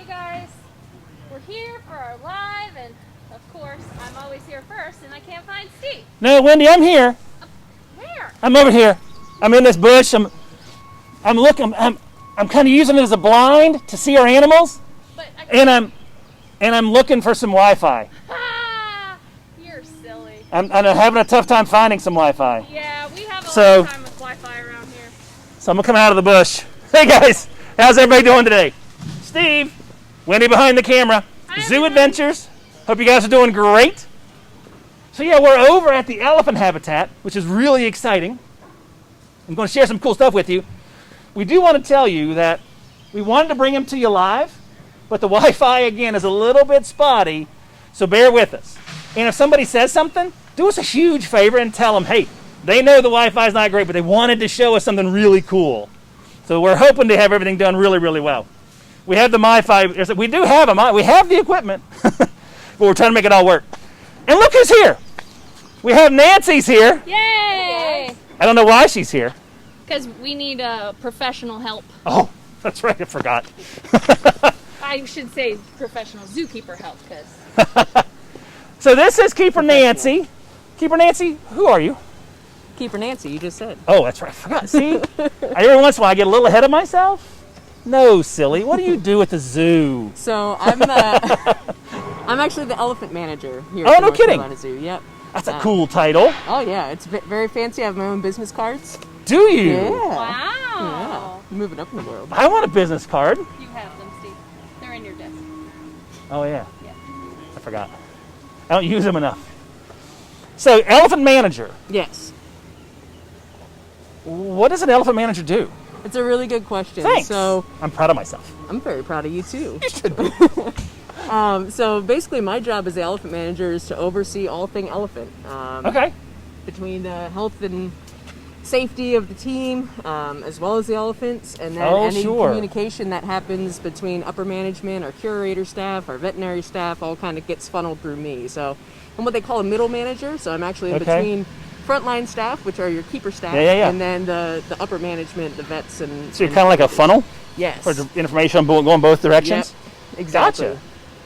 guys. We're here for our live, and of course, I'm always here first, and I can't find Steve. No, Wendy, I'm here. Where? I'm over here. I'm in this bush. I'm looking. I'm kind of using it as a blind to see our animals, But and I'm looking for some Wi-Fi. You're silly. I'm having a tough time finding some Wi-Fi. Yeah, we have a lot of time with Wi-Fi around here. So I'm gonna come out of the bush. Hey guys, how's everybody doing today? Steve, Wendy behind the camera, Hi, Zoo everyone. Adventures. Hope you guys are doing great. So yeah, we're over at the elephant habitat, which is really exciting. I'm going to share some cool stuff with you. We do want to tell you that we wanted to bring them to you live, but the Wi-Fi again is a little bit spotty, so bear with us. And if somebody says something, do us a huge favor and tell them, hey, they know the Wi-Fi is not great, but they wanted to show us something really cool. So we're hoping to have everything done really, really well. We have the Wi-Fi. We do have we have the equipment, but we're trying to make it all work. And look who's here. We have Nancy's here. Yay! I don't know why she's here. Because we need professional help. Oh, that's right. I forgot. I should say professional zookeeper help, because So this is Keeper Nancy. Keeper Nancy, who are you? Keeper Nancy, you just said. Oh, that's right. I forgot. See? Every once in a while I get a little ahead of myself. No, silly. What do you do at the zoo? So I'm actually the elephant manager here. Oh, at the no North kidding. Carolina Zoo. Yep. That's a cool title. Oh yeah, it's very fancy. I have my own business cards. Do you? Yeah. wow. Yeah. Moving up in the world. I want a business card. You have them, Steve. They're in your desk. Oh, yeah. Yeah. I forgot. I don't use them enough. So, elephant manager. Yes. What does an elephant manager do? It's a really good question. Thanks. So I'm proud of myself. I'm very proud of you too. You should be. So basically, my job as the elephant manager is to oversee all thing elephant. Okay. Between the health and safety of the team, as well as the elephants, and then any communication that happens between upper management, our curator staff, our veterinary staff, all kind of gets funneled through me. So I'm what they call a middle manager. So I'm actually in between frontline staff, which are your keeper staff, and then the upper management, the vets, and so you're kind of like a funnel. Yes. For the information going both directions. Yep. Exactly. Gotcha.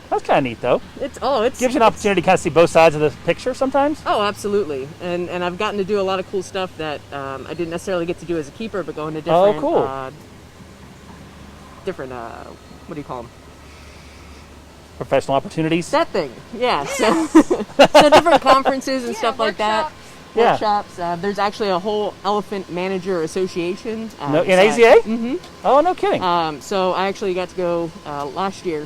That's kind of neat, though. It's gives you an opportunity to kind of see both sides of the picture sometimes. Oh, absolutely. And I've gotten to do a lot of cool stuff that I didn't necessarily get to do as a keeper, but going to different what do you call them? Professional opportunities. That thing, yeah. So, so different conferences and stuff like that. Workshops. There's actually a whole elephant manager association. In AZA? Mm-hmm. Oh, no kidding. So I actually got to go last year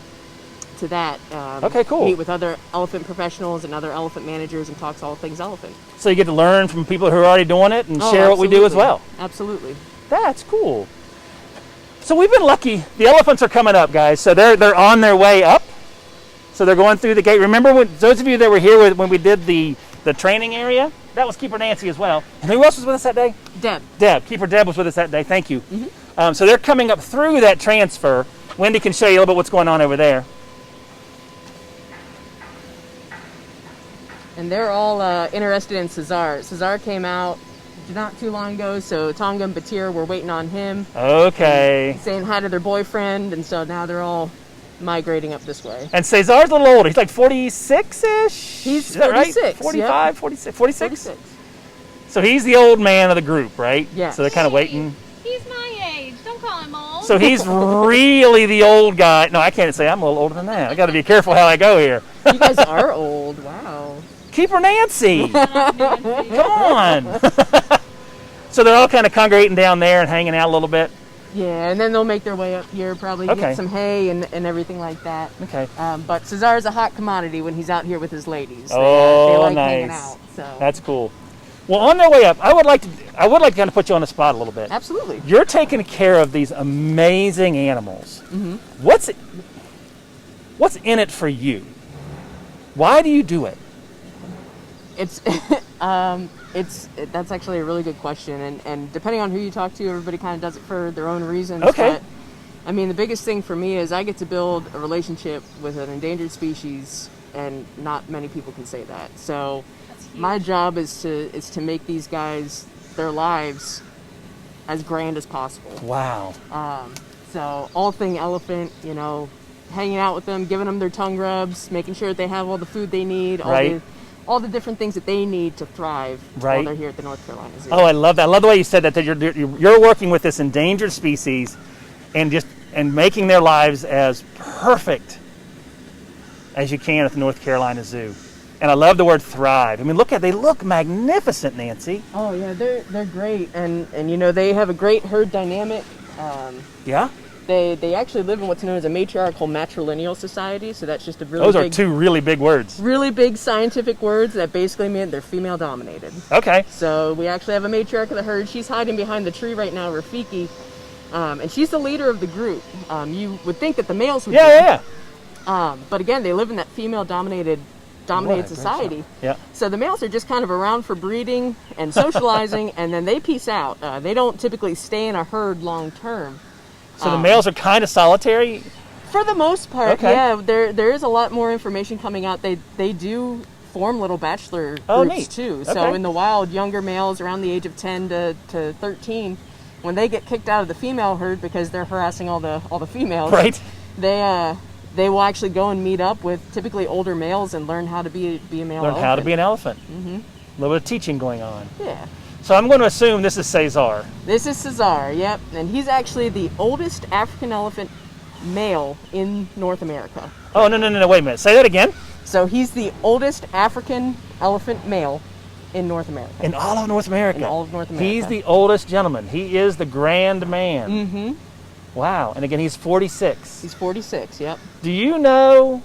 to that. Okay, cool. Meet with other elephant professionals and other elephant managers and talk all things elephant. So you get to learn from people who are already doing it and share what we do as well. Absolutely. That's cool. So we've been lucky. The elephants are coming up, guys. So they're on their way up. So they're going through the gate. Remember when those of you that were here when we did the training area? That was Keeper Nancy as well. And who else was with us that day? Deb. Keeper Deb was with us that day. Thank you. Mm-hmm. So they're coming up through that transfer. Wendy can show you a little bit what's going on over there. And they're all interested in Cesar. Cesar came out not too long ago, so Tonga and Batir were waiting on him. Okay. Saying hi to their boyfriend, and so now they're all migrating up this way. And Cesar's a little older. He's like 46-ish? He's 46. Is that right? 45, yep. 46? 46? So he's the old man of the group, right? Yeah. So they're kind of waiting. He's my age. Don't call him old. So he's really the old guy. No, I can't say I'm a little older than that. I got to be careful how I go here. You guys are old. Wow. Keeper Nancy. Come on. So they're all kind of congregating down there and hanging out a little bit. Yeah, and then they'll make their way up here, probably get some hay and everything like that. Okay. But Cesar's a hot commodity when he's out here with his ladies. Oh, they like nice. hanging out. So. That's cool. Well, on their way up, I would like to kind of put you on the spot a little bit. Absolutely. You're taking care of these amazing animals. Mm-hmm. What's in it for you? Why do you do it? That's actually a really good question, and depending on who you talk to, everybody kind of does it for their own reasons. Okay. But, I mean, the biggest thing for me is I get to build a relationship with an endangered species, and not many people can say that. So my job is to make these guys, their lives, as grand as possible. Wow. So all thing elephant, hanging out with them, giving them their tongue rubs, making sure that they have all the food they need, all the different things that they need to thrive while they're here at the North Carolina Zoo. Oh, I love that. I love the way you said that you're working with this endangered species and making their lives as perfect as you can at the North Carolina Zoo. And I love the word thrive. I mean, they look magnificent, Nancy. Oh yeah, they're great, and they have a great herd dynamic. Yeah. They actually live in what's known as a matriarchal matrilineal society, so that's just a really Those are two really big words. Really big scientific words that basically mean they're female dominated. Okay. So we actually have a matriarch of the herd. She's hiding behind the tree right now, Rafiki, and she's the leader of the group. You would think that the males would but again, they live in that female dominated society. Yeah. So the males are just kind of around for breeding and socializing, and then they peace out. They don't typically stay in a herd long term. So the males are kind of solitary? For the most part, yeah. There is a lot more information coming out. They do form little bachelor groups too. Okay. So in the wild, younger males around the age of 10 to 13, when they get kicked out of the female herd because they're harassing all the females, they will actually go and meet up with typically older males and learn how to be a male elephant. Learn how to be an elephant. Mm-hmm. A little bit of teaching going on. Yeah. So I'm going to assume this is Cesar. This is Cesar, yep. And he's actually the oldest African elephant male in North America. Oh, no, wait a minute. Say that again. So he's the oldest African elephant male in North America. In all of North America? In all of North America. He's the oldest gentleman. He is the grand man. Mm-hmm. Wow. And again, he's 46. He's 46, yep. Do you know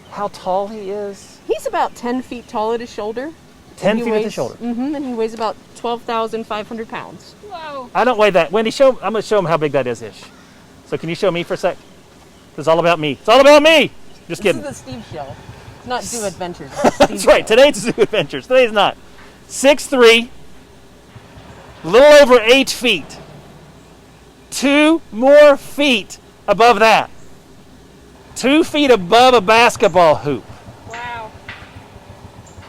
how tall he is? He's about 10 feet tall at his shoulder. 10 feet at the shoulder. Mm-hmm, and he weighs about 12,500 pounds. Whoa. I don't weigh that. Wendy, I'm going to show him how big that is ish. So can you show me for a sec? It's all about me. It's all about me! Just kidding. This is the Steve show. It's not Zoo Adventures. That's right. Today's Zoo Adventures. Today's not. 6'3", a little over 8 feet. 2 more feet above that. 2 feet above a basketball hoop. Wow.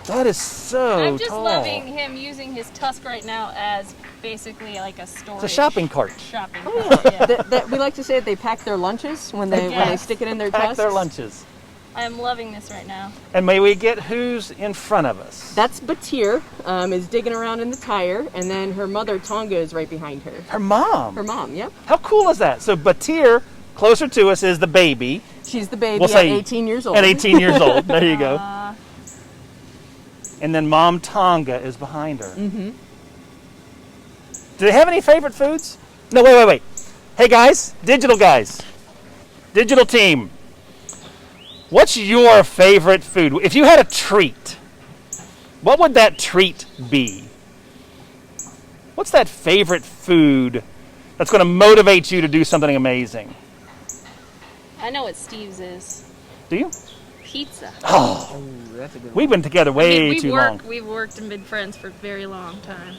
That is so I'm just tall. loving him using his tusk right now as basically like a storage. It's a shopping cart. Shopping Oh, cart, yeah. yeah. We like to say that they pack their lunches when they stick it in their Pack tusks. their lunches. I am loving this right now. And may we get who's in front of us? That's Batir, is digging around in the tire, and then her mother, Tonga, is right behind her. Her mom. Her mom, yep. How cool is that? So Batir, closer to us, is the baby. She's the baby We'll at say 18 years old. At 18 years old. There you go. And then Mom Tonga is behind her. Mm-hmm. Do they have any favorite foods? No, wait. Hey guys, digital team. What's your favorite food? If you had a treat, what would that treat be? What's that favorite food that's going to motivate you to do something amazing? I know what Steve's is. Do you? Pizza. Oh, That's a good one. we've been together way too long. We've worked and been friends for a very long time.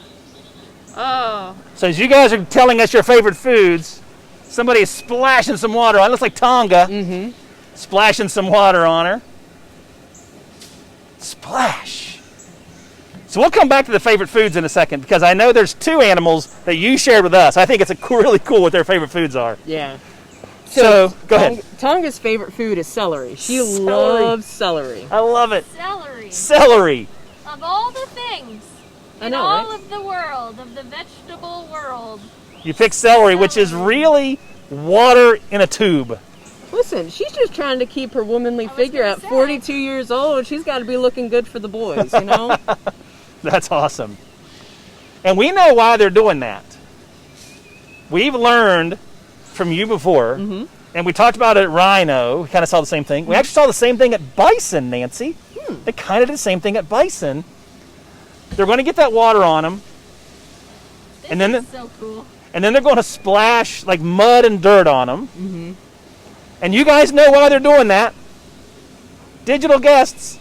Oh. So as you guys are telling us your favorite foods, somebody is splashing some water on. It looks like Tonga. Mm-hmm. Splashing some water on her. Splash. So we'll come back to the favorite foods in a second because I know there's 2 animals that you shared with us. I think it's really cool what their favorite foods are. Yeah. So go ahead. Tonga's favorite food is celery. She loves celery. I love it. Celery. Of all the things in all right? of the world, of the vegetable world. You pick celery, which is really water in a tube. Listen, she's just trying to keep her womanly figure at 42 years old. She's got to be looking good for the boys, you know? That's awesome. And we know why they're doing that. We've learned from you before, and we talked about it at Rhino. We kind of saw the same thing. We actually saw the same thing at Bison, Nancy. They kind of did the same thing at Bison. They're going to get that water on them. This is so cool. And then they're going to splash like mud and dirt on them. And you guys know why they're doing that. Digital guests.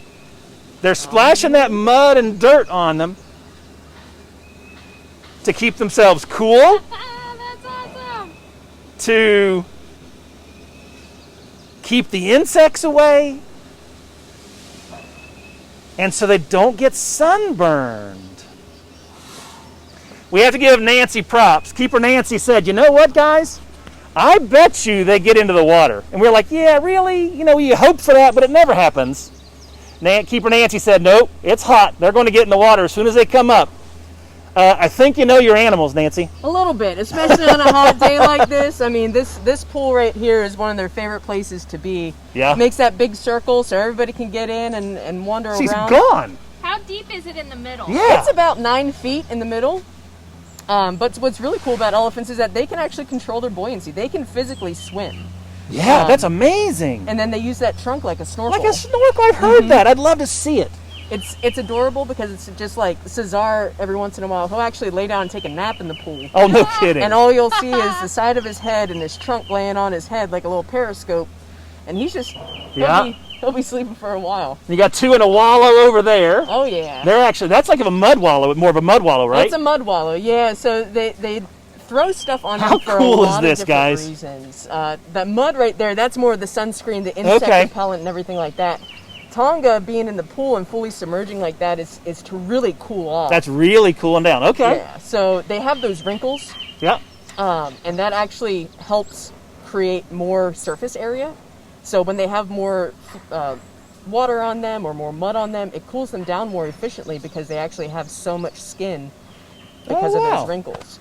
They're splashing that mud and dirt on them to keep themselves cool, That's awesome. to keep the insects away, and so they don't get sunburned. We have to give Nancy props. Keeper Nancy said, you know what, guys? I bet you they get into the water. And we're like, yeah, really? You know, you hope for that, but it never happens. Keeper Nancy said, nope, it's hot. They're going to get in the water as soon as they come up. I think you know your animals, Nancy. A little bit, especially on a hot day like this. I mean, this pool right here is one of their favorite places to be. Yeah. It makes that big circle so everybody can get in and wander around. She's gone. How deep is it in the middle? Yeah. It's about 9 feet in the middle. But what's really cool about elephants is that they can actually control their buoyancy. They can physically swim. Yeah, that's amazing. And then they use that trunk like a snorkel. Like a snorkel, I've heard that. I'd love to see it. It's adorable because it's just like Cesar, every once in a while, he'll actually lay down and take a nap in the pool. Oh, no kidding. And all you'll see is the side of his head and his trunk laying on his head like a little periscope. And he's just, he'll be sleeping for a while. You got two in a wallow over there. Oh, yeah. They're actually, that's like a mud wallow, more of a mud wallow, right? It's a mud wallow, yeah. So they throw stuff on How him for cool a is lot this, of different guys? reasons. That mud right there, that's more of the sunscreen, the insect repellent, and everything like that. Tonga being in the pool and fully submerging like that is to really cool off. That's really cooling down. Okay. Yeah. So they have those wrinkles. Yep. And that actually helps create more surface area. So when they have more water on them or more mud on them, it cools them down more efficiently because they actually have so much skin because of those wrinkles.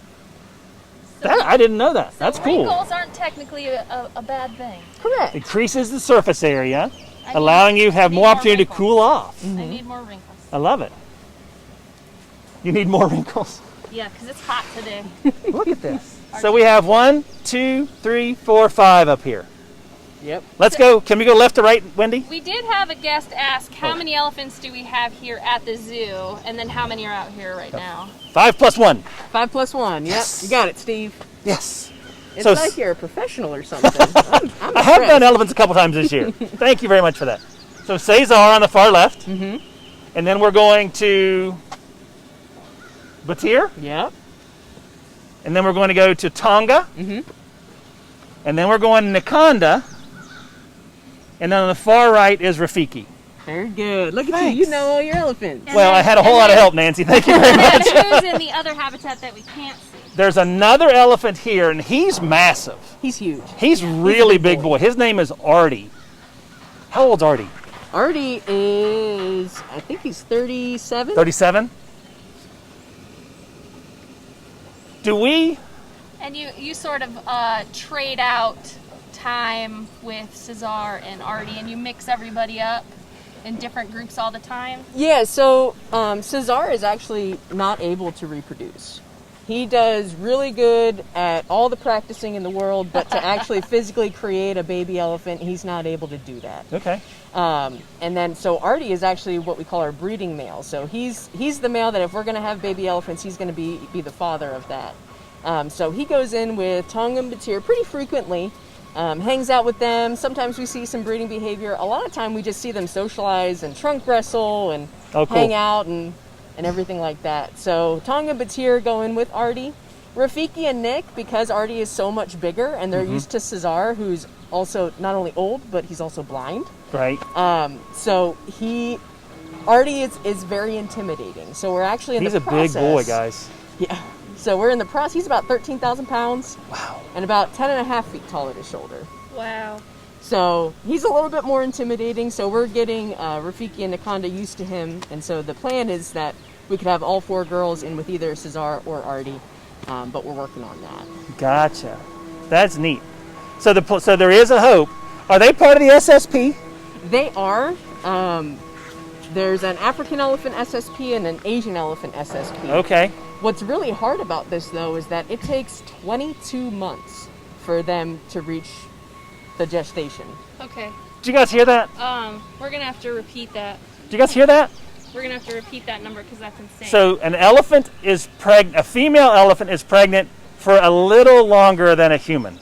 I didn't know that. That's cool. Wrinkles aren't technically a bad thing. Correct. Increases the surface area, allowing you to have more opportunity to cool off. Mm-hmm. I need more wrinkles. I love it. You need more wrinkles? Yeah, because it's hot today. Look at this. So we have 1, 2, 3, 4, 5 up here. Yep. Let's go. Can we go left to right, Wendy? We did have a guest ask how many elephants do we have here at the zoo, and then how many are out here right now. 5 plus 1. 5 plus 1. Yep. Yes. You got it, Steve. Yes. It's So like you're a professional or something. I'm I have done elephants a couple times this year. Thank you very much for that. So Cesar on the far left. Mm-hmm. And then we're going to Batir. Yep. And then we're going to go to Tonga. Mm-hmm. And then we're going to Nakanda. And then on the far right is Rafiki. Very good. Look at Thanks. you. You know all your elephants. And Well, then- I had a whole and lot of then- help, Nancy. Thank you very much. And who's in the other habitat that we can't see? There's another elephant here, and he's massive. He's huge. He's really big boy. His name is Artie. How old's Artie? Artie is, I think he's 37. 37? Do we? And you sort of trade out time with Cesar and Artie, and you mix everybody up in different groups all the time? Yeah, so Cesar is actually not able to reproduce. He does really good at all the practicing in the world, but to actually physically create a baby elephant, he's not able to do that. Okay. And then, so Artie is actually what we call our breeding male. So he's the male that if we're going to have baby elephants, he's going to be the father of that. So he goes in with Tonga and Batir pretty frequently, hangs out with them. Sometimes we see some breeding behavior. A lot of time we just see them socialize and trunk wrestle and hang out and everything like that. So Tonga and Batir go in with Artie. Rafiki and Nick, because Artie is so much bigger and they're used to Cesar, who's also not only old, but he's also blind. Right. So Artie is very intimidating. So we're actually in He's the process. He's a big boy, guys. Yeah. So we're in the process. He's about 13,000 pounds. Wow. And about 10.5 feet tall at his shoulder. Wow. So he's a little bit more intimidating. So we're getting Rafiki and Nakanda used to him. And so the plan is that we could have all 4 girls in with either Cesar or Artie. But we're working on that. Gotcha. That's neat. So there is a hope. Are they part of the SSP? They are. There's an African elephant SSP and an Asian elephant SSP. Okay. What's really hard about this, though, is that it takes 22 months for them to reach the gestation. Okay. Did you guys hear that? We're gonna have to repeat that. Did you guys hear that? We're gonna have to repeat that number because that's insane. So an elephant is pregnant. A female elephant is pregnant for a little longer than a human.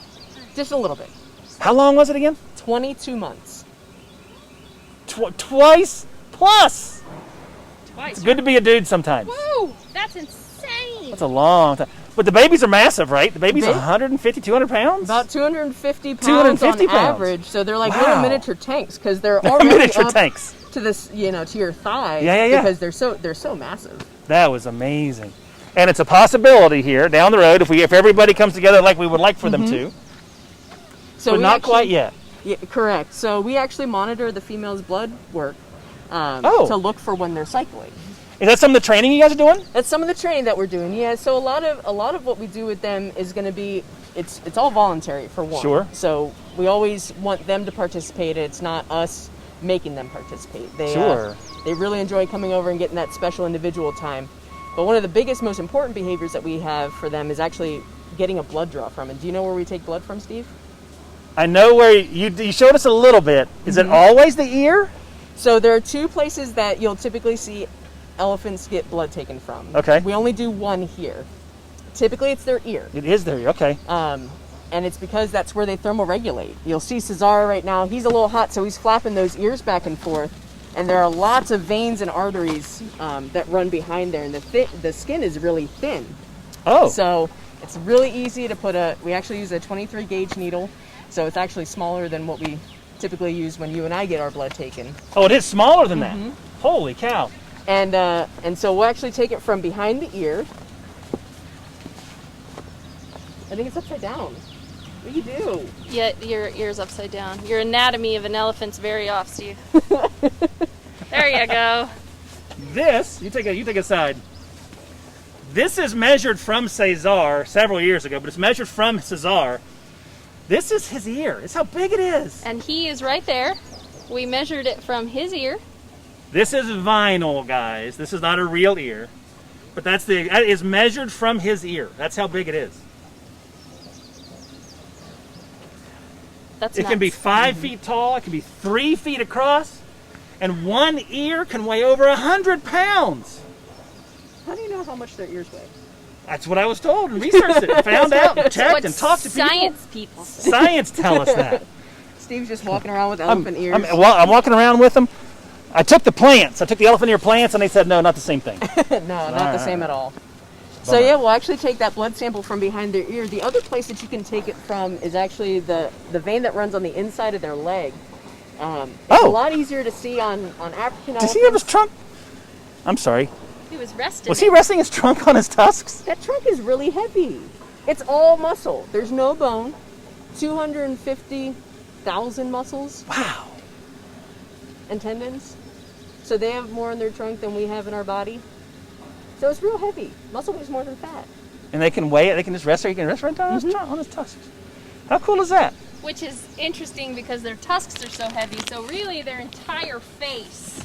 Just a little bit. How long was it again? 22 months. Twice plus. Twice. It's good to be a dude sometimes. Woo! That's insane. That's a long time. But the babies are massive, right? The baby's Ba- 150, 200 pounds? About 250 pounds 250 on pounds. average. So they're like Wow. little miniature tanks because they're already miniature up tanks. to this, to your thigh. Yeah. Because they're so massive. That was amazing. And it's a possibility here down the road if everybody comes together like we would like for them to, So but not quite yet. Yeah, correct. So we actually monitor the female's blood work to look for when they're cycling. Is that some of the training you guys are doing? That's some of the training that we're doing. Yeah. So a lot of what we do with them is going to be it's all voluntary for one. Sure. So we always want them to participate. It's not us making them participate. They really enjoy coming over and getting that special individual time. But one of the biggest, most important behaviors that we have for them is actually getting a blood draw from it. Do you know where we take blood from, Steve? I know where you showed us a little bit. Is it always the ear? So there are two places that you'll typically see elephants get blood taken from. Okay. We only do one here. Typically it's their ear. It is their ear, okay. And it's because that's where they thermoregulate. You'll see Cesar right now, he's a little hot, so he's flapping those ears back and forth. And there are lots of veins and arteries that run behind there, and the skin is really thin. Oh. So it's really easy to we actually use a 23 gauge needle, so it's actually smaller than what we typically use when you and I get our blood taken. Oh, it is smaller than that? Holy cow. And so we'll actually take it from behind the ear. I think it's upside down. What do you do? Yeah, your ear's upside down. Your anatomy of an elephant's very off, Steve. There you go. This, you take a side. This is measured from Cesar several years ago, but it's measured from Cesar. This is his ear. It's how big it is. And he is right there. We measured it from his ear. This is vinyl, guys. This is not a real ear. But that is measured from his ear. That's how big it is. That's It can be 5 feet tall, it can be 3 feet across, and one ear can weigh over 100 pounds. How do you know how much their ears weigh? That's what I was told and researched it, and found out, and checked, and talked to people. Science people. Science tell us that. Steve's just walking around with elephant ears. I'm walking around with them. I took the plants. I took the elephant ear plants, and they said, no, not the same thing. No, not the same at all. So yeah, we'll actually take that blood sample from behind their ear. The other place that you can take it from is actually the vein that runs on the inside of their leg. It's a lot easier to see on African elephants. Does he have his trunk? I'm sorry. He was resting. Was he resting his trunk on his tusks? That trunk is really heavy. It's all muscle. There's no bone. 250,000 muscles. Wow. And tendons. So they have more in their trunk than we have in our body. So it's real heavy. Muscle weighs more than fat. And they can weigh it. They can just rest there. You can rest right down on his tusks. How cool is that? Which is interesting because their tusks are so heavy. So really, their entire face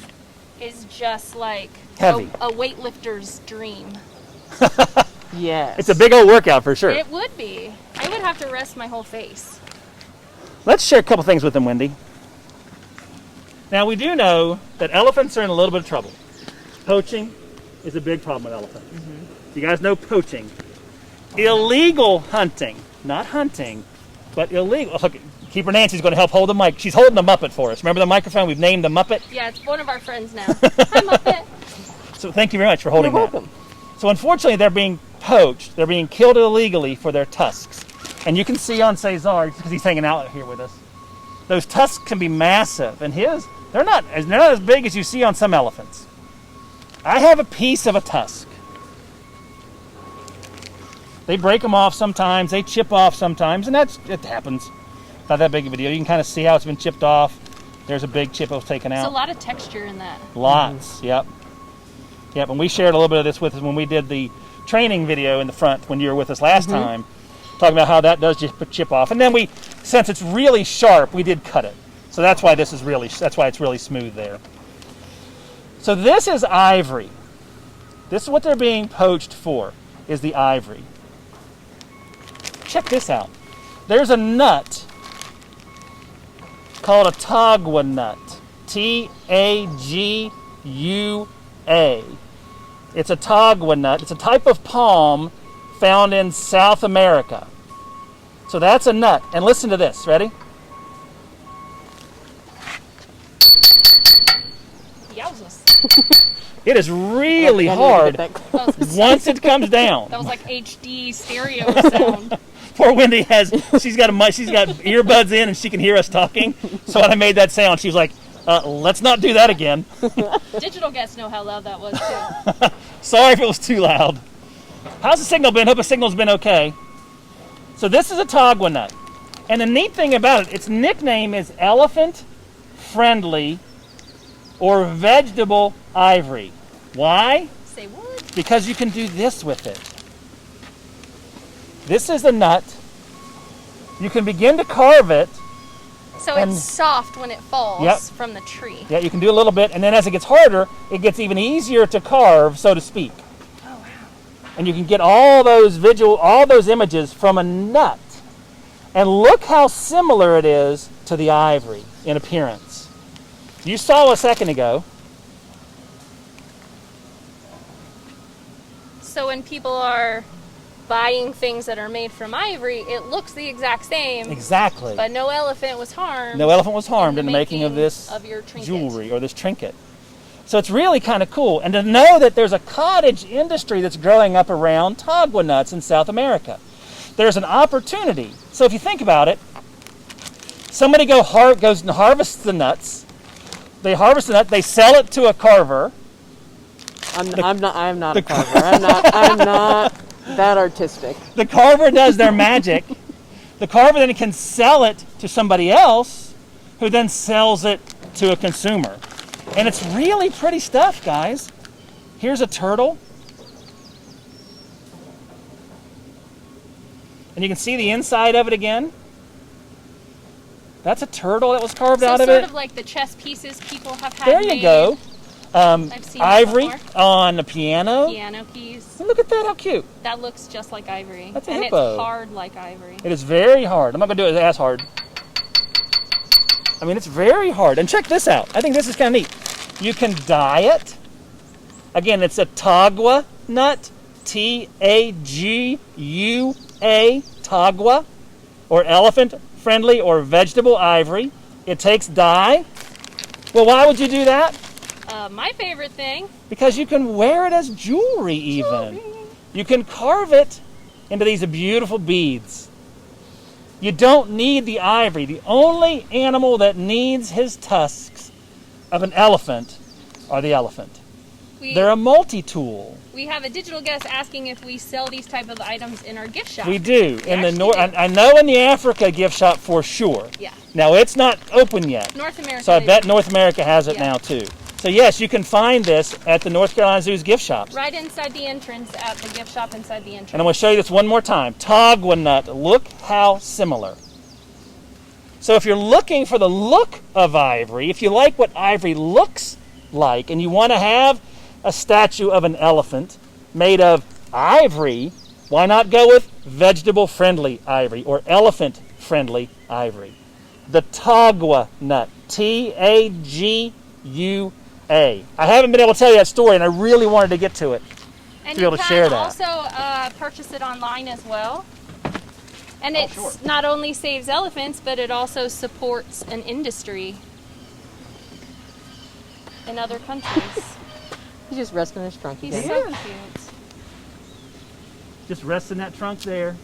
is just like heavy. A weightlifter's dream. Yes. It's a big old workout for sure. It would be. I would have to rest my whole face. Let's share a couple things with them, Wendy. Now, we do know that elephants are in a little bit of trouble. Poaching is a big problem with elephants. You guys know poaching. Illegal hunting. Not hunting, but illegal. Look, Keeper Nancy's going to help hold the mic. She's holding the Muppet for us. Remember the microphone? We've named the Muppet. Yeah, it's one of our friends now. Hi, Muppet. So thank you very much for holding You're that. welcome. So unfortunately, they're being poached. They're being killed illegally for their tusks. And you can see on Cesar, because he's hanging out here with us, those tusks can be massive. And they're not as big as you see on some elephants. I have a piece of a tusk. They break them off sometimes. They chip off sometimes, and it happens. Not that big of a deal. You can kind of see how it's been chipped off. There's a big chip that was taken out. There's a lot of texture in that. Lots, yep. Yep, and we shared a little bit of this with us when we did the training video in the front when you were with us last time, talking about how that does just chip off. And then since it's really sharp, we did cut it. So that's why it's really smooth there. So this is ivory. This is what they're being poached for, is the ivory. Check this out. There's a nut called a tagua nut. T-A-G-U-A. It's a tagua nut. It's a type of palm found in South America. So that's a nut. And listen to this. Ready? Yowzers. It is really hard once it comes down. That was like HD stereo sound. Poor Wendy she's got earbuds in and she can hear us talking. So when I made that sound, she was like, let's not do that again. Digital guests know how loud that was too. Sorry if it was too loud. How's the signal been? Hope the signal's been okay. So this is a tagua nut. And the neat thing about it, its nickname is elephant friendly or vegetable ivory. Why? Say what? Because you can do this with it. This is the nut. You can begin to carve it. So it's soft when it falls from the tree. Yeah, you can do a little bit, and then as it gets harder, it gets even easier to carve, so to speak. Oh wow! And you can get all those images from a nut. And look how similar it is to the ivory in appearance. You saw a second ago. So when people are buying things that are made from ivory, it looks the exact same. Exactly. But no elephant was harmed. No elephant was harmed in the making of this your trinket. jewelry or this trinket. So it's really kind of cool. And to know that there's a cottage industry that's growing up around tagua nuts in South America. There's an opportunity. So if you think about it, somebody goes and harvests the nuts. They harvest the nut. They sell it to a carver. I'm not a carver. I'm not that artistic. The carver does their magic. The carver then can sell it to somebody else, who then sells it to a consumer. And it's really pretty stuff, guys. Here's a turtle. And you can see the inside of it again. That's a turtle that was carved out of it. Sort of like the chess pieces people have had There you made. go. I've seen Ivory that on the piano. piano keys. And look at that, how cute. That looks just like ivory. That's a and hippo. it's hard like ivory. It is very hard. I'm not going to do it as hard. I mean, it's very hard. And check this out. I think this is kind of neat. You can dye it. Again, it's a tagua nut. Tagua, tagua, or elephant friendly or vegetable ivory. It takes dye. Well, why would you do that? My favorite thing. Because you can wear it as jewelry even. You can carve it into these beautiful beads. You don't need the ivory. The only animal that needs his tusks of an elephant are the elephant. They're a multi-tool. We have a digital guest asking if we sell these type of items in our gift shop. We do. In the North, I know in the Africa gift shop for sure. Yeah. Now it's not open yet. North America. So I bet North America has it now too. So yes, you can find this at the North Carolina Zoo's gift shops. Right inside the entrance at the gift shop inside the entrance. And I'm going to show you this one more time. Tagua nut. Look how similar. So if you're looking for the look of ivory, if you like what ivory looks like, and you want to have a statue of an elephant made of ivory, why not go with vegetable-friendly ivory or elephant-friendly ivory? The tagua nut. Tagua. I haven't been able to tell you that story, and I really wanted to get to it. And to be able to share that. you can also purchase it online as well. And it not only saves elephants, but it also supports an industry in other countries. He's just resting in his trunk. He's so cute. Just rest in that trunk there.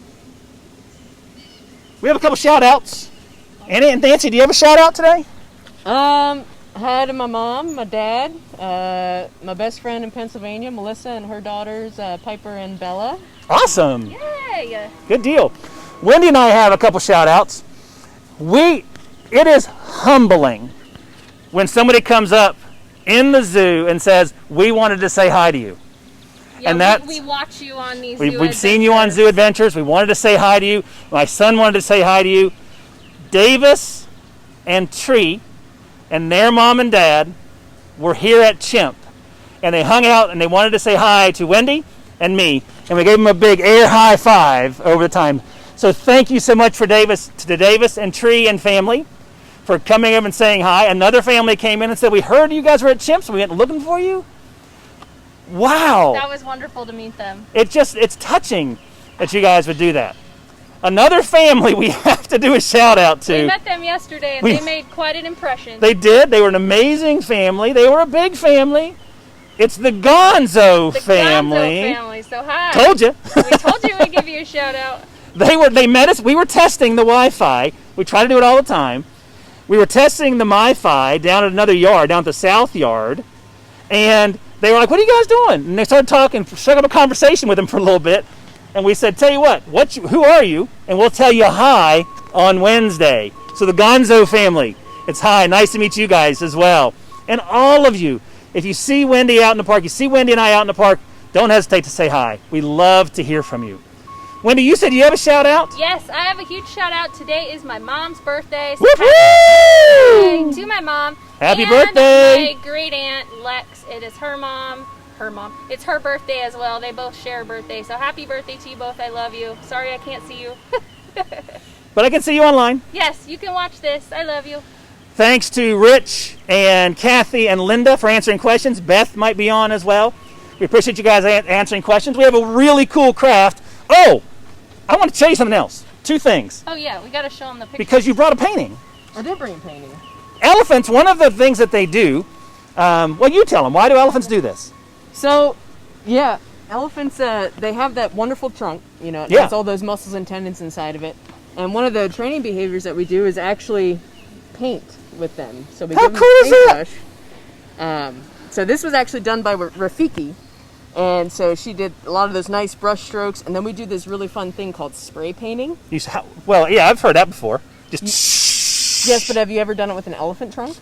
We have a couple shout-outs. Annie and Nancy, do you have a shout-out today? Hi to my mom, my dad, my best friend in Pennsylvania, Melissa, and her daughters, Piper and Bella. Awesome. Yay! Good deal. Wendy and I have a couple shout-outs. It is humbling when somebody comes up in the zoo and says, we wanted to say hi to you. Yeah, and we watch you on these we've seen you on Zoo Adventures. We wanted to say hi to you. My son wanted to say hi to you. Davis and Tree and their mom and dad were here at Chimp, and they hung out and they wanted to say hi to Wendy and me, and we gave them a big air high five over the time. So thank you so much to Davis and Tree and family for coming up and saying hi. Another family came in and said, we heard you guys were at Chimp, so we went looking for you. Wow. That was wonderful to meet them. It's touching that you guys would do that. Another family we have to do a shout out to. We met them yesterday and they made quite an impression. They did. They were an amazing family. They were a big family. It's the Gonzo family. Gonzo family. So hi. Told you. We told you we'd give you a shout out. They met us. We were testing the Wi-Fi. We try to do it all the time. We were testing the Wi-Fi down at another yard, down at the South Yard, and they were like, what are you guys doing? And they started talking, struck up a conversation with them for a little bit. And we said, tell you what, who are you? And we'll tell you hi on Wednesday. So the Gonzo family, it's hi. Nice to meet you guys as well. And all of you, if you see Wendy out in the park, you see Wendy and I out in the park, don't hesitate to say hi. We love to hear from you. Wendy, you said you have a shout out? Yes, I have a huge shout out. Today is my mom's birthday. So Woo-hoo! happy birthday to my mom. Happy and birthday! My great aunt Lex. It is her mom. It's her birthday as well. They both share a birthday. So happy birthday to you both. I love you. Sorry I can't see you. But I can see you online. Yes, you can watch this. I love you. Thanks to Rich and Kathy and Linda for answering questions. Beth might be on as well. We appreciate you guys answering questions. We have a really cool craft. Oh, I want to tell you something else. 2 things. Oh yeah, we got to show them the picture. Because you brought a painting. I did bring a painting. Elephants, one of the things that they do, well, you tell them. Why do elephants do this? So, yeah, elephants, they have that wonderful trunk, you know, it Yeah. has all those muscles and tendons inside of it. And one of the training behaviors that we do is actually paint with them. So we How give them cool a is that? paintbrush. So this was actually done by Rafiki. And so she did a lot of those nice brush strokes. And then we do this really fun thing called spray painting. Well, yeah, I've heard that before. Yes, but have you ever done it with an elephant trunk?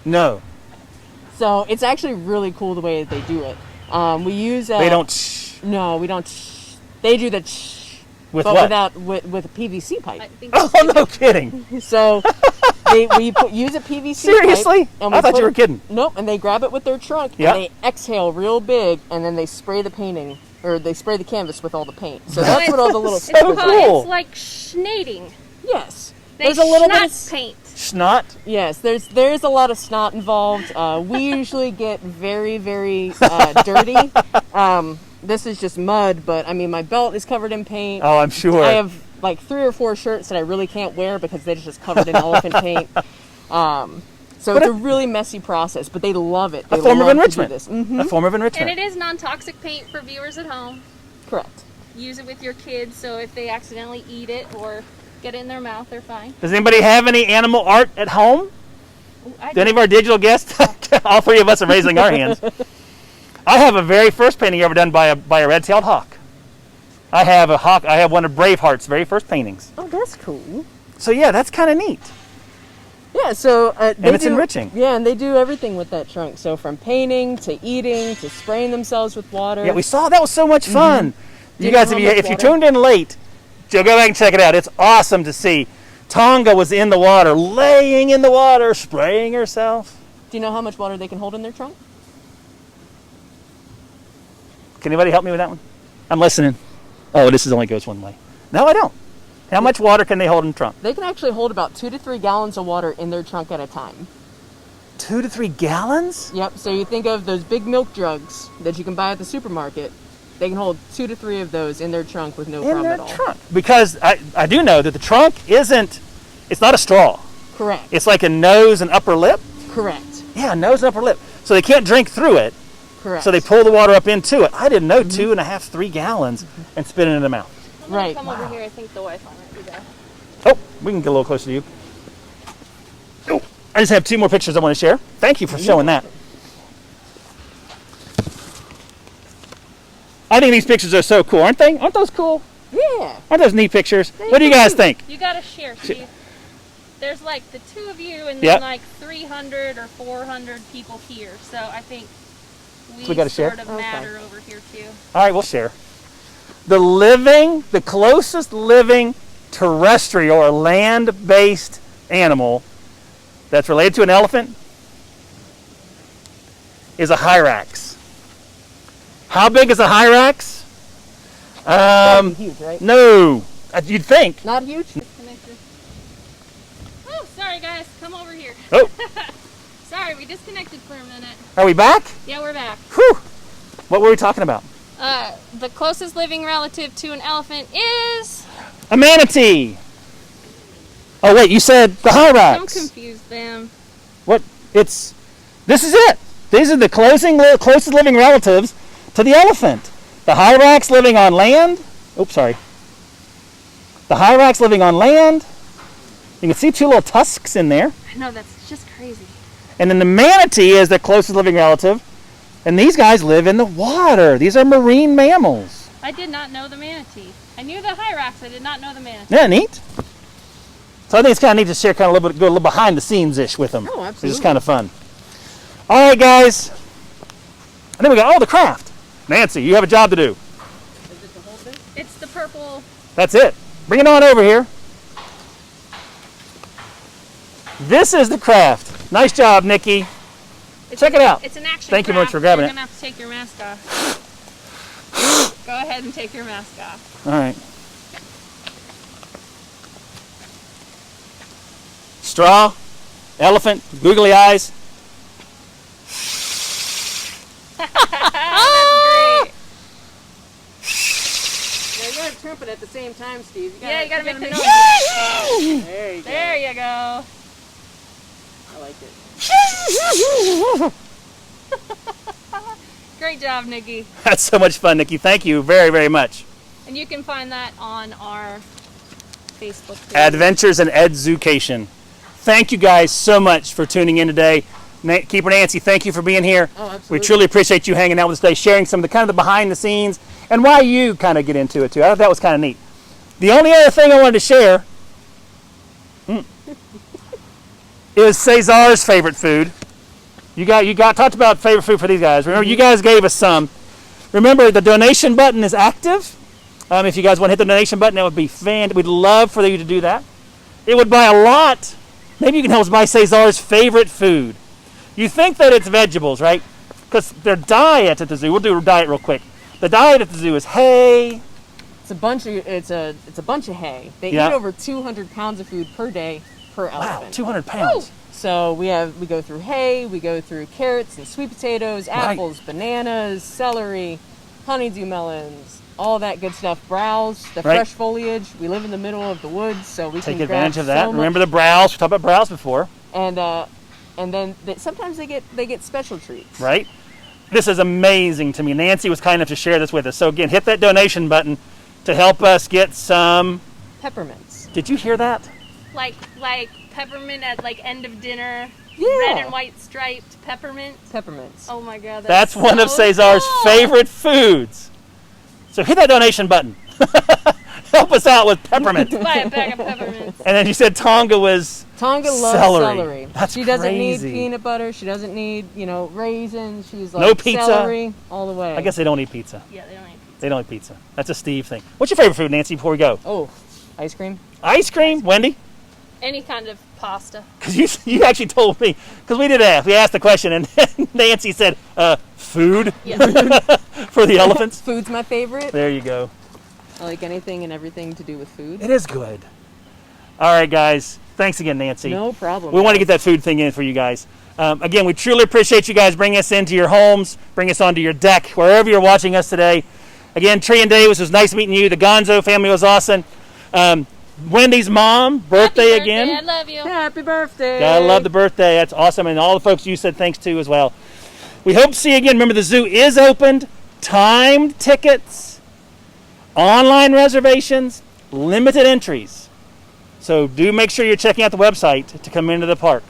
No. So it's actually really cool the way that they do it. We use... They don't No, we don't... They do the... with but what? with a PVC pipe. I think Oh, no kidding. So use a PVC Seriously? pipe. And we I thought put you were kidding. Nope, and they grab it with their trunk Yep. and they exhale real big and then they spray the painting, or they spray the canvas with all the paint. So that's what all the little it's, so stickers are. cool. it's like schnating. Yes. They There's a little bit schnatz of paint. Snot? Yes, there's a lot of snot involved. We usually get very, very dirty. This is just mud, but I mean, my belt is covered in paint. Oh, I'm sure. I have like 3 or 4 shirts that I really can't wear because they're just covered in elephant paint. So it's a really messy process, but they love it. They a form of love to do enrichment. this. A form of enrichment. And it is non-toxic paint for viewers at home. Correct. Use it with your kids, so if they accidentally eat it or get it in their mouth, they're fine. Does anybody have any animal art at home? Ooh, I Do any of our digital guests? All 3 of us are raising our hands. I have a very first painting ever done by a red-tailed hawk. I have a hawk. I have one of Braveheart's very first paintings. Oh, that's cool. So yeah, that's kind of neat. Yeah, so it's enriching. Yeah, and they do everything with that trunk. So from painting to eating to spraying themselves with water. Yeah, we saw that was so much fun. You you guys, know if how you, much if you water? tuned in late, go back and check it out. It's awesome to see. Tonga was in the water, laying in the water, spraying herself. Do you know how much water they can hold in their trunk? Can anybody help me with that one? I'm listening. Oh, this only goes one way. No, I don't. How much water can they hold in the trunk? They can actually hold about 2 to 3 gallons of water in their trunk at a time. 2 to 3 gallons? Yep, so you think of those big milk jugs that you can buy at the supermarket. They can hold 2 to 3 of those in their trunk with no In problem their at all. trunk. Because I do know that the trunk it's not a straw. Correct. It's like a nose and upper lip. Correct. Yeah, nose and upper lip. So they can't drink through it. Correct. So they pull the water up into it. I didn't know 2.5, 3 gallons and spit it in the mouth. I'm gonna Right. come over here. I think the Wi-Fi might be there. Oh, we can get a little closer to you. Oh, I just have 2 more pictures I want to share. Thank you for showing that. I think these pictures are so cool, aren't they? Aren't those cool? Yeah. Aren't those neat pictures? What do you guys think? You gotta share, Steve. There's like the 2 of you and then Yep. like 300 or 400 people here. So I think we gotta share? sort of Okay. matter over here too. All right, we'll share. The closest living terrestrial or land-based animal that's related to an elephant is a hyrax. How big is a hyrax? Huge, right? No, you'd think. Not huge? Disconnected. Oh, sorry guys. Come over here. Oh, Sorry, we disconnected for a minute. are we back? Yeah, we're back. Whew. What were we talking about? The closest living relative to an elephant is... A manatee. Oh wait, you said the hyrax. Don't confuse them. What? This is it. These are the closest living relatives to the elephant. The hyrax living on land. Oops, sorry. The hyrax living on land. You can see 2 little tusks in there. I know, that's just crazy. And then the manatee is the closest living relative. And these guys live in the water. These are marine mammals. I did not know the manatee. I knew the hyrax. I did not know the manatee. Yeah, neat. So I think it's kind of neat to share kind of go a little behind the scenes-ish with them. Oh, absolutely. Which is kind of fun. All right, guys. And then we got, the craft. Nancy, you have a job to do. Is it the whole thing? It's the purple. That's it. Bring it on over here. This is the craft. Nice job, Nikki. Check it out. It's an action Thank you very much craft. for grabbing You're it. going to have to take your mask off. Go ahead and take your mask off. All right. Straw, elephant, googly eyes. That's great. Yeah, you gotta trumpet at the same time, Steve. You gotta make the noise. There you go. There you go. I like it. Great job, Nikki. That's so much fun, Nikki. Thank you very, very much. And you can find that on our Facebook page. Adventures in Education. Thank you guys so much for tuning in today. Keeper Nancy, thank you for being here. Oh, absolutely. We truly appreciate you hanging out with us today, sharing some of the kind of the behind the scenes and why you kind of get into it too. I thought that was kind of neat. The only other thing I wanted to share is Cesar's favorite food. You talked about favorite food for these guys. Remember, you guys gave us some. Remember, the donation button is active. If you guys want to hit the donation button, that would be fantastic. We'd love for you to do that. It would buy a lot. Maybe you can help us buy Cesar's favorite food. You think that it's vegetables, right? Because their diet at the zoo. We'll do a diet real quick. The diet at the zoo is hay. It's a bunch of hay. They Yeah. eat over 200 pounds of food per day per Wow, elephant. 200 pounds. So we go through hay, we go through carrots and sweet potatoes, apples, bananas, celery, honeydew melons, all that good stuff. Browse, the Right. fresh foliage. We live in the middle of the woods, so we Take can advantage grab of that. so much. Remember the browse. We talked about browse before, And then sometimes they get special treats. right? This is amazing to me. Nancy was kind enough to share this with us. So again, hit that donation button to help us get some. Peppermints. Did you hear that? Like peppermint at end of dinner. Yeah. Red and white striped peppermint. Peppermints. Oh my god, That's one of so Cesar's cool. favorite foods. So hit that donation button. Help us out with peppermint. Buy a bag of peppermints. And then you said Tonga was Tonga loves celery. celery. That's she doesn't crazy. need peanut butter. She doesn't need, raisins. She's like No pizza. celery all the way. I guess they don't eat pizza. Yeah, they don't eat pizza. They don't eat pizza. That's a Steve thing. What's your favorite food, Nancy, before we go? Oh, ice cream. Ice cream, Wendy? Any kind of pasta. Because you actually told me, because we did ask. We asked the question, and Nancy said, food Yeah. for the elephants. Food's my favorite. There you go. I like anything and everything to do with food. It is good. All right, guys. Thanks again, Nancy. No problem. We want to get that food thing in for you guys. Again, we truly appreciate you guys bringing us into your homes, bring us onto your deck, wherever you're watching us today. Again, Tree and Davis, it was nice meeting you. The Gonzo family was awesome. Wendy's mom, birthday Happy again. I love you. Happy birthday. Gotta love the birthday. That's awesome. And all the folks you said thanks to as well. We hope to see you again. Remember, the zoo is opened. Timed tickets, online reservations, limited entries. So do make sure you're checking out the website to come into the park.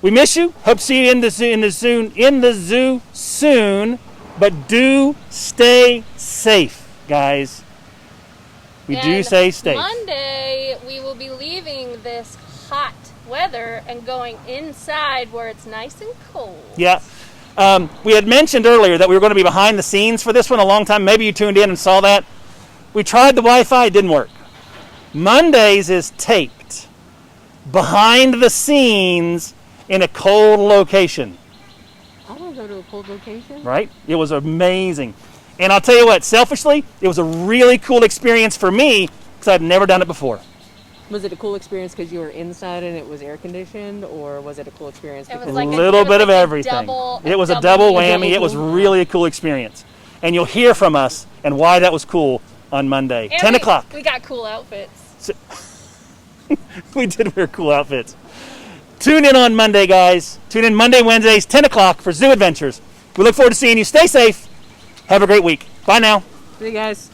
We miss you. Hope to see you in the zoo soon. But do stay safe, guys. We do And stay safe. Monday, we will be leaving this hot weather and going inside where it's nice and cold. Yeah. We had mentioned earlier that we were going to be behind the scenes for this one a long time. Maybe you tuned in and saw that. We tried the Wi-Fi. It didn't work. Mondays is taped behind the scenes in a cold location. I want to go to a cold location. Right? It was amazing. And I'll tell you what, selfishly, it was a really cool experience for me because I'd never done it before. Was it a cool experience because you were inside and it was air conditioned, or was it a cool experience It was because A like little bit of a everything. double- It was a double double whammy. It was really a cool experience. And you'll hear from us and why that was cool on Monday, And 10 o'clock. We got cool outfits. We did wear cool outfits. Tune in on Monday, guys. Tune in Monday, Wednesdays, 10 o'clock for Zoo Adventures. We look forward to seeing you. Stay safe. Have a great week. Bye now. See you guys.